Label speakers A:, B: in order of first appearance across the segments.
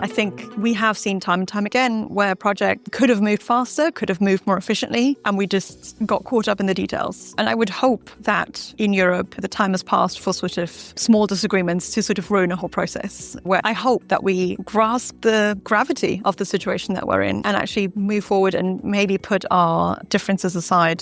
A: I think we have seen time and time again where a project could have moved faster, could have moved more efficiently, and we just got caught up in the details. And I would hope that in Europe, the time has passed for sort of small disagreements to sort of ruin a whole process, where I hope that we grasp the gravity of the situation that we're in and actually move forward and maybe put our differences aside.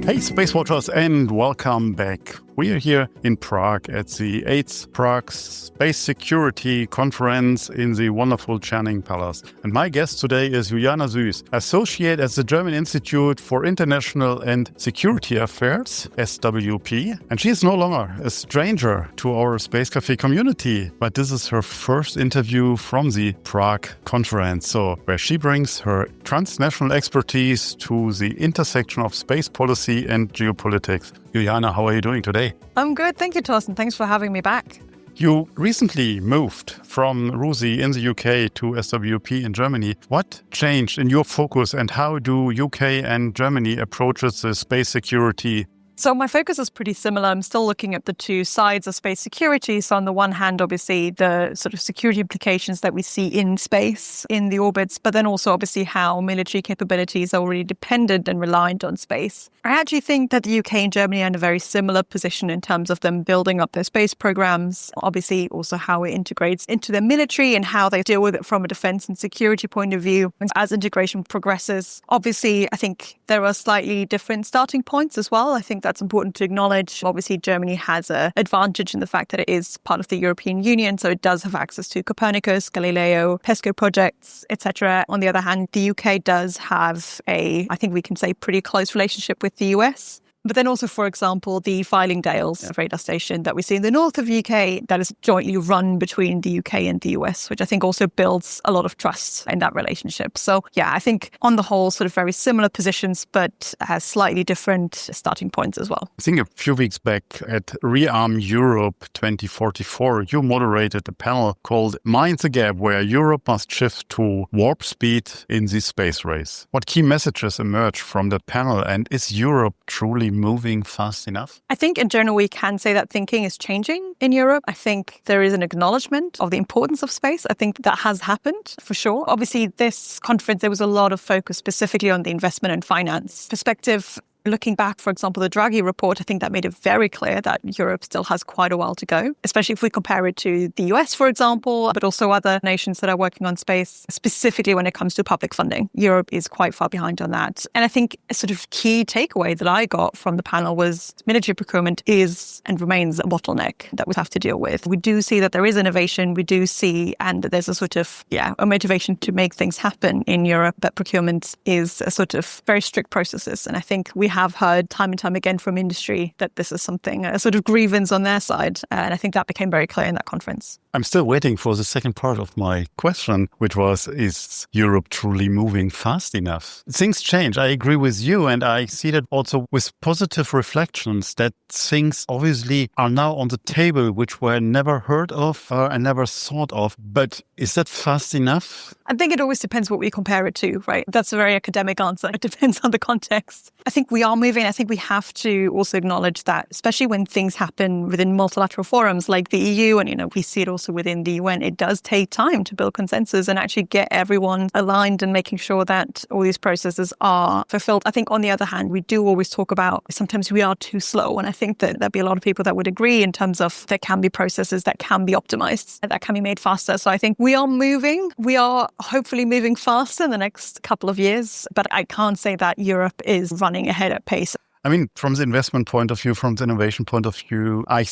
B: Hey, SpaceWatchers, and welcome back. We are here in Prague at the 8th Prague Space Security Conference in the wonderful Channing Palace. And my guest today is Juliana Suess, Associate at the German Institute for International and Security Affairs, SWP. And she is no longer a stranger to our Space Café community, but this is her first interview from the Prague conference, where she brings her transnational expertise to the intersection of space policy and geopolitics. Juliana, how are you doing today?
A: I'm good. Thank you, Thorsten. Thanks for having me back.
B: You recently moved from RUSI in the UK to SWP in Germany. What changed in your focus and how do UK and Germany approach the space security?
A: So my focus is pretty similar. I'm still looking at the two sides of space security. So on the one hand, obviously, the sort of security implications that we see in space, in the orbits, but then also obviously how military capabilities are already dependent and reliant on space. I actually think that the UK and Germany are in a very similar position in terms of them building up their space programs, obviously also how it integrates into their military and how they deal with it from a defense and security point of view. And as integration progresses, obviously, I think there are slightly different starting points as well. I think that's important to acknowledge. Obviously, Germany has an advantage in the fact that it is part of the European Union, so it does have access to Copernicus, Galileo, PESCO projects, etc. On the other hand, the UK does have I think we can say, pretty close relationship with the US. But then also, for example, the Fylingdales radar station that we see in the north of the UK that is jointly run between the UK and the US, which I think also builds a lot of trust in that relationship. So yeah, I think on the whole, sort of very similar positions, but has slightly different starting points as well.
B: I think a few weeks back at Rearm Europe 2044, you moderated a panel called Mind the Gap, where Europe must shift to warp speed in the space race. What key messages emerged from that panel, and is Europe truly moving fast enough?
A: I think in general, we can say that thinking is changing in Europe. I think there is an acknowledgement of the importance of space. I think that has happened for sure. Obviously, this conference, there was a lot of focus specifically on the investment and finance perspective. Looking back, for example, the Draghi report, I think that made it very clear that Europe still has quite a while to go, especially if we compare it to the US, for example, but also other nations that are working on space, specifically when it comes to public funding. Europe is quite far behind on that. And I think a sort of key takeaway that I got from the panel was military procurement is and remains a bottleneck that we have to deal with. We do see that there is innovation. We do see, and there's a sort of, a motivation to make things happen in Europe, but procurement is a sort of very strict processes. And I think we have heard time and time again from industry that this is something, a sort of grievance on their side. And I think that became very clear in that conference.
B: I'm still waiting for the second part of my question, which was, is Europe truly moving fast enough? Things change. I agree with you. And I see that also with positive reflections that things obviously are now on the table, which were never heard of and never thought of. But is that fast enough?
A: I think it always depends what we compare it to, right? That's a very academic answer. It depends on the context. I think we are moving. I think we have to also acknowledge that, especially when things happen within multilateral forums like the EU, and, we see it also within the UN, it does take time to build consensus and actually get everyone aligned and making sure that all these processes are fulfilled. I think on the other hand, we do always talk about sometimes we are too slow. And I think that there'd be a lot of people that would agree in terms of there can be processes that can be optimized and that can be made faster. So I think we are moving. We are hopefully moving faster in the next couple of years, but I can't say that Europe is running ahead at pace.
B: I mean, from the investment point of view, from the innovation point of view, I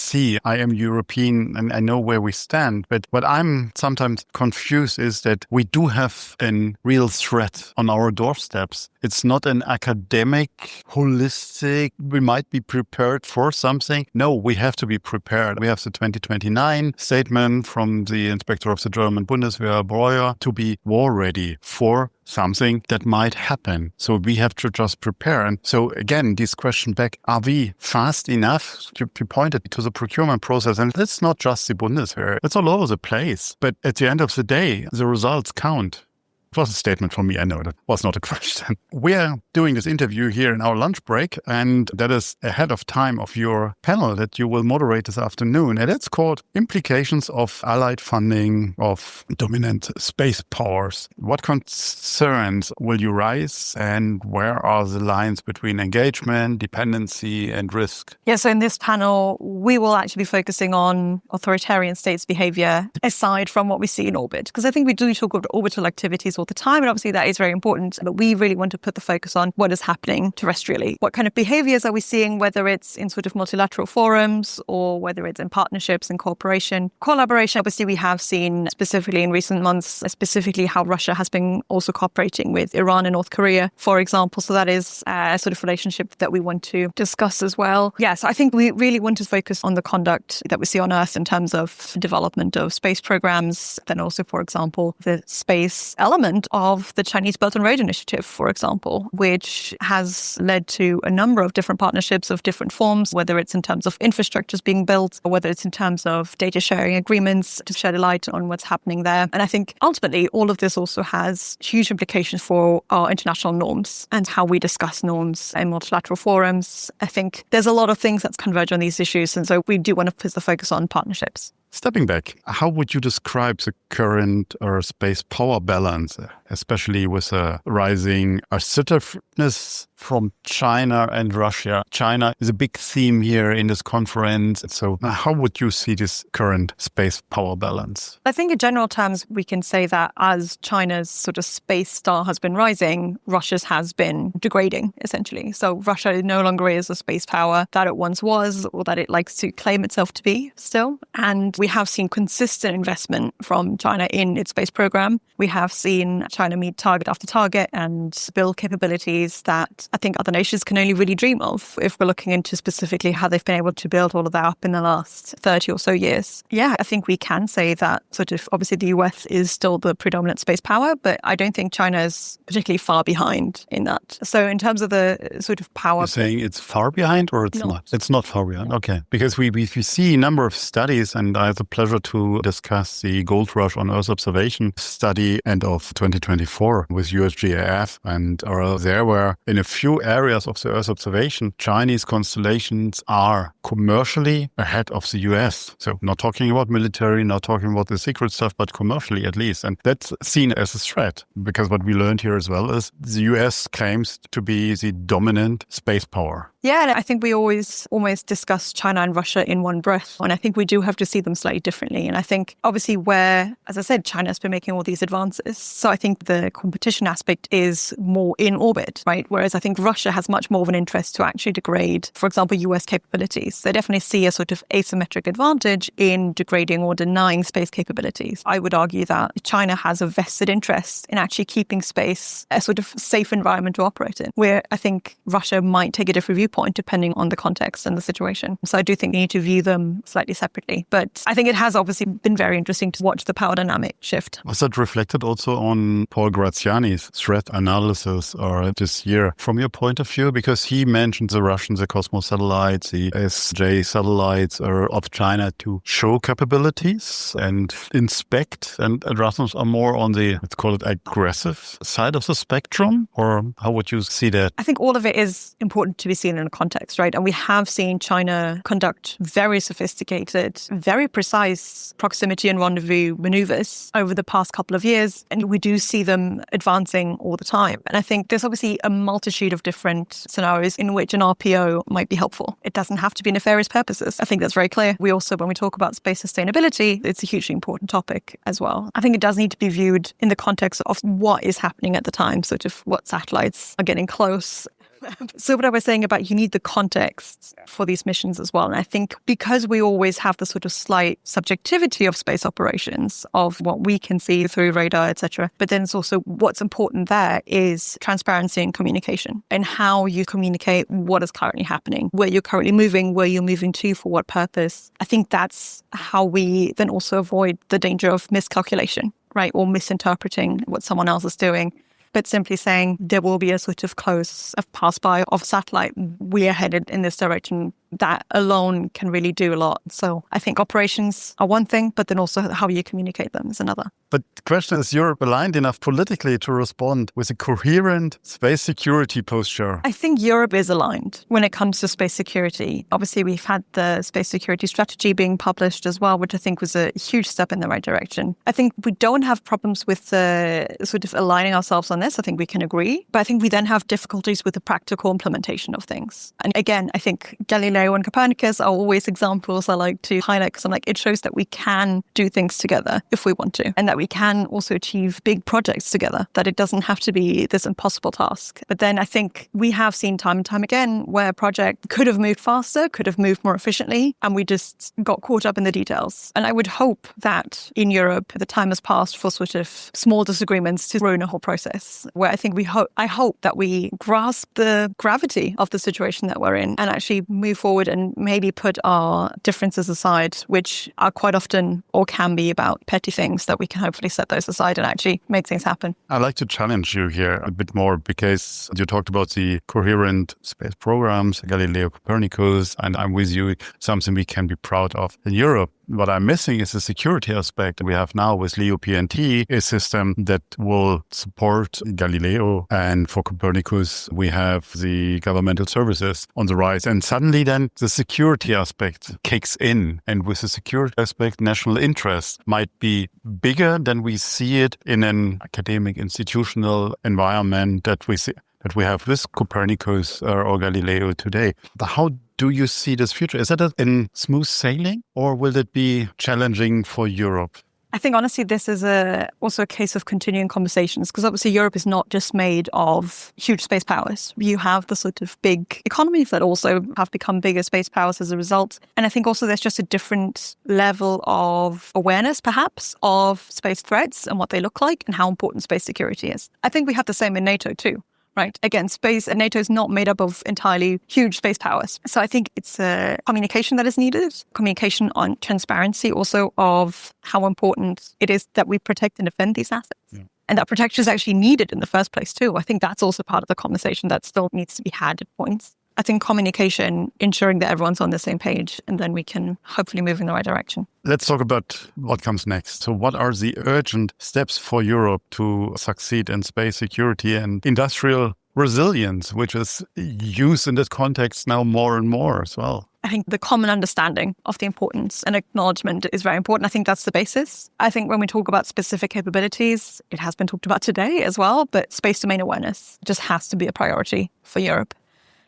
B: am European and I know where we stand. But what I'm sometimes confused is that we do have a real threat on our doorsteps. It's not an academic, holistic, we might be prepared for something. No, we have to be prepared. We have the 2029 statement from the inspector of the German Bundeswehr, Breuer, to be war ready for something that might happen. So we have to just prepare. And so again, this question back, are we fast enough? You pointed to the procurement process, and it's not just the Bundeswehr. It's all over the place. But at the end of the day, the results count. It was a statement from me. I know that was not a question. We are doing this interview here in our lunch break, and that is ahead of time of your panel that you will moderate this afternoon. And it's called Implications of Allied Funding of Dominant Space Powers. What concerns will you raise, and where are the lines between engagement, dependency, and risk?
A: Yeah, so in this panel, we will actually be focusing on authoritarian states' behavior aside from what we see in orbit. Because I think we do talk about orbital activities all the time, and obviously that is very important. But we really want to put the focus on what is happening terrestrially. What kind of behaviors are we seeing, whether it's in sort of multilateral forums or whether it's in partnerships and cooperation. Collaboration, obviously, we have seen specifically in recent months, specifically how Russia has been also cooperating with Iran and North Korea, for example. So that is a sort of relationship that we want to discuss as well. Yeah, so I think we really want to focus on the conduct that we see on Earth in terms of development of space programs, then also, for example, the space element of the Chinese Belt and Road Initiative, for example, which has led to a number of different partnerships of different forms, whether it's in terms of infrastructures being built, or whether it's in terms of data sharing agreements to shed a light on what's happening there. And I think ultimately all of this also has huge implications for our international norms and how we discuss norms in multilateral forums. I think there's a lot of things that converge on these issues, and so we do want to put the focus on partnerships.
B: Stepping back, how would you describe the current space power balance, especially with a rising assertiveness from China and Russia? China is a big theme here in this conference. So how would you see this current space power balance?
A: I think in general terms, we can say that as China's sort of space star has been rising, Russia's has been degrading, essentially. So Russia no longer is a space power that it once was, or that it likes to claim itself to be still. And we have seen consistent investment from China in its space program. We have seen China meet target after target and build capabilities that I think other nations can only really dream of if we're looking into specifically how they've been able to build all of that up in the last 30 or so years. Yeah, I think we can say that sort of obviously the US is still the predominant space power, but I don't think China is particularly far behind in that. So in terms of the sort of power...
B: You're saying it's far behind or it's not? It's not far behind. Okay. Because we see a number of studies, and I had the pleasure to discuss the Gold Rush on Earth Observation study end of 2024 with USGAF, and there were in a few areas of the Earth observation, Chinese constellations are commercially ahead of the US. So not talking about military, not talking about the secret stuff, but commercially at least. And that's seen as a threat, because what we learned here as well is the US claims to be the dominant space power.
A: Yeah, and I think we always almost discuss China and Russia in one breath. And I think we do have to see them slightly differently. And I think obviously where, as I said, China has been making all these advances. So I think the competition aspect is more in orbit, right? Whereas I think Russia has much more of an interest to actually degrade, for example, US capabilities. They definitely see a sort of asymmetric advantage in degrading or denying space capabilities. I would argue that China has a vested interest in actually keeping space a sort of safe environment to operate in, where I think Russia might take a different viewpoint depending on the context and the situation. So I do think we need to view them slightly separately. But I think it has obviously been very interesting to watch the power dynamic shift.
B: Was that reflected also on Paul Graziani's threat analysis this year from your point of view? Because he mentioned the Russians, the Cosmos satellites, the SJ satellites of China to show capabilities and inspect, and Russians are more on the, let's call it, aggressive side of the spectrum? Or how would you see that?
A: I think all of it is important to be seen in a context, right? And we have seen China conduct very sophisticated, very precise proximity and rendezvous maneuvers over the past couple of years. And we do see them advancing all the time. And I think there's obviously a multitude of different scenarios in which an RPO might be helpful. It doesn't have to be nefarious purposes. I think that's very clear. We also, when we talk about space sustainability, it's a hugely important topic as well. I think it does need to be viewed in the context of what is happening at the time, sort of what satellites are getting close. So what I was saying about you need the context for these missions as well. And I think because we always have the sort of slight subjectivity of space operations, of what we can see through radar, etc. But then it's also what's important there is transparency and communication and how you communicate what is currently happening, where you're currently moving, where you're moving to, for what purpose. I think that's how we then also avoid the danger of miscalculation, right? Or misinterpreting what someone else is doing. But simply saying there will be a sort of close pass-by of satellite, we are headed in this direction that alone can really do a lot. So I think operations are one thing, but then also how you communicate them is another.
B: But the question is Europe aligned enough politically to respond with a coherent space security posture?
A: I think Europe is aligned when it comes to space security. Obviously, we've had the space security strategy being published as well, which I think was a huge step in the right direction. I think we don't have problems with sort of aligning ourselves on this. I think we can agree. But I think we then have difficulties with the practical implementation of things. And again, I think Galileo and Copernicus are always examples I like to highlight because I'm like, it shows that we can do things together if we want to, and that we can also achieve big projects together, that it doesn't have to be this impossible task. But then I think we have seen time and time again where a project could have moved faster, could have moved more efficiently, and we just got caught up in the details. And I would hope that in Europe, the time has passed for sort of small disagreements to ruin a whole process, where I think I hope that we grasp the gravity of the situation that we're in and actually move forward and maybe put our differences aside, which are quite often or can be about petty things, that we can hopefully set those aside and actually make things happen.
B: I'd like to challenge you here a bit more because you talked about the coherent space programs, Galileo, Copernicus, and I'm with you, something we can be proud of in Europe. What I'm missing is the security aspect we have now with LEO PNT, a system that will support Galileo. And for Copernicus, we have the governmental services on the rise. And suddenly then the security aspect kicks in. And with the security aspect, national interest might be bigger than we see it in an academic institutional environment that we have with Copernicus or Galileo today. But how do you see this future? Is that in smooth sailing or will it be challenging for Europe?
A: I think, honestly, this is also a case of continuing conversations because obviously Europe is not just made of huge space powers. You have the sort of big economies that also have become bigger space powers as a result. And I think also there's just a different level of awareness, perhaps, of space threats and what they look like and how important space security is. I think we have the same in NATO too. Right. Again, space and NATO is not made up of entirely huge space powers. So I think it's communication that is needed, communication on transparency also of how important it is that we protect and defend these assets. Yeah. And that protection is actually needed in the first place too. I think that's also part of the conversation that still needs to be had at points. I think communication, ensuring that everyone's on the same page, and then we can hopefully move in the right direction.
B: Let's talk about what comes next. So what are the urgent steps for Europe to succeed in space security and industrial resilience, which is used in this context now more and more as well?
A: I think the common understanding of the importance and acknowledgement is very important. I think that's the basis. I think when we talk about specific capabilities, it has been talked about today as well, but space domain awareness just has to be a priority for Europe.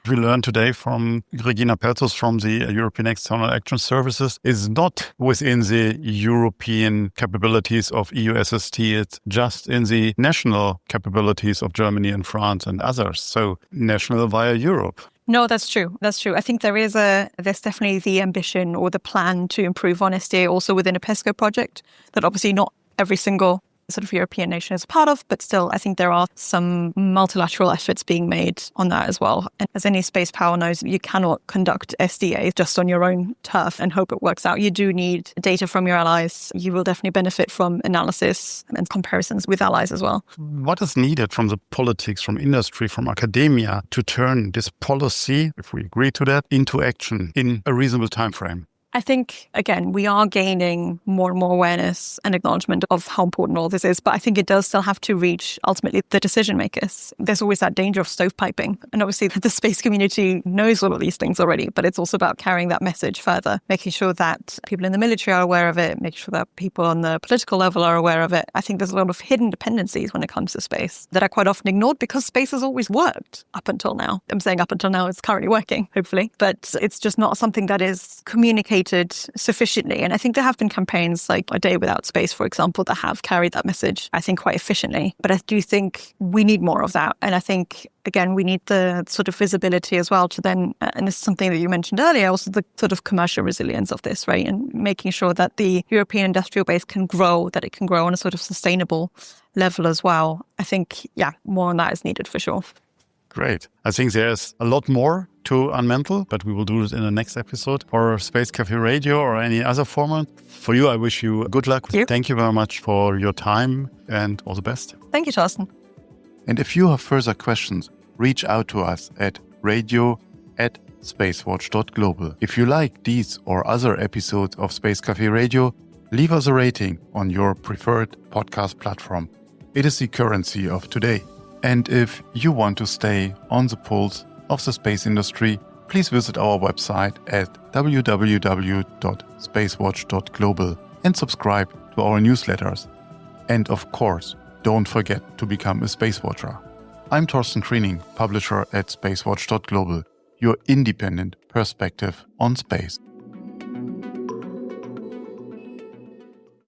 B: We learned today from Regina Peltos from the European External Action Services is not within the European capabilities of EUSST. It's just in the national capabilities of Germany and France and others. So national via Europe.
A: No, that's true. That's true. I think there's definitely the ambition or the plan to improve on SDA also within a PESCO project that obviously not every single sort of European nation is part of, but still I think there are some multilateral efforts being made on that as well. And as any space power knows, you cannot conduct SDA just on your own turf and hope it works out. You do need data from your allies. You will definitely benefit from analysis and comparisons with allies as well.
B: What is needed from the politics, from industry, from academia to turn this policy, if we agree to that, into action in a reasonable time frame?
A: I think, again, we are gaining more and more awareness and acknowledgement of how important all this is, but I think it does still have to reach, ultimately, the decision makers. There's always that danger of stovepiping. And obviously, the space community knows all of these things already, but it's also about carrying that message further, making sure that people in the military are aware of it, making sure that people on the political level are aware of it. I think there's a lot of hidden dependencies when it comes to space that are quite often ignored because space has always worked up until now. I'm saying up until now, it's currently working, hopefully, but it's just not something that is communicated sufficiently. And I think there have been campaigns like A Day Without Space, for example, that have carried that message, I think, quite efficiently. But I do think we need more of that. And I think, again, we need the sort of visibility as well to then, and this is something that you mentioned earlier, also the sort of commercial resilience of this, right? And making sure that the European industrial base can grow, that it can grow on a sort of sustainable level as well. I think, more on that is needed for sure.
B: Great. I think there's a lot more to unmantle, but we will do it in the next episode or Space Café Radio or any other format. For you, I wish you good luck. Thank you very much for your time and all the best.
A: Thank you, Thorsten.
B: And if you have further questions, reach out to us at radio@spacewatch.Global. at SpaceWatch.Global. If you like these or other episodes of Space Café Radio, leave us a rating on your preferred podcast platform. It is the currency of today. And if you want to stay on the pulse of the space industry, please visit our website at www.SpaceWatch.Global and subscribe to our newsletters. And of course, don't forget to become a Space Watcher. I'm Thorsten Kriening, publisher at SpaceWatch.Global, your independent perspective on space.